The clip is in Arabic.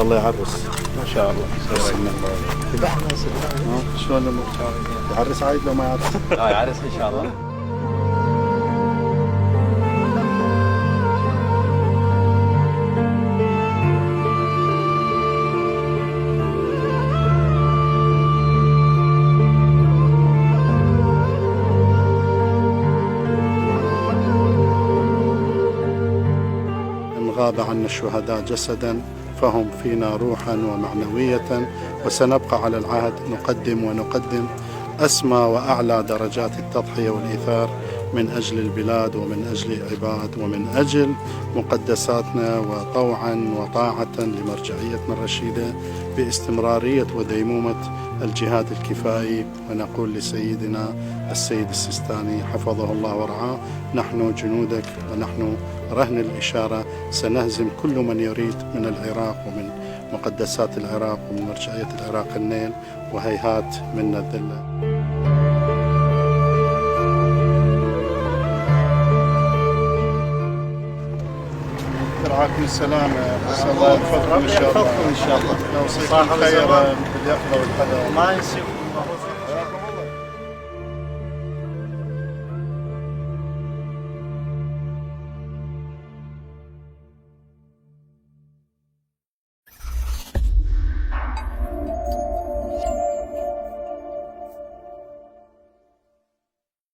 الله يعرس. ما شاء الله. شلون الامور؟ يعرس عايد لو ما يعرس؟ لا يعرس ان شاء الله. غاب عنا الشهداء جسدا فهم فينا روحا ومعنوية، وسنبقى على العهد نقدم أسمى وأعلى درجات التضحية والإيثار من أجل البلاد ومن أجل العباد ومن أجل مقدساتنا، وطوعا وطاعة لمرجعيتنا الرشيدة باستمرارية وديمومة الجهاد الكفائي. ونقول لسيدنا السيد السيستاني حفظه الله ورعاه: نحن جنودك ونحن رهن الإشارة، سنهزم كل من يريد من العراق ومن مقدسات العراق ومن مرجعية العراق النيل، وهيهات منا الذلة. ترعاكم السلامة، نسأل الله يحفظكم إن شاء الله. ان شاء الله. نوصيكم خيرا باليقظة والحذر. ما ينسيكم.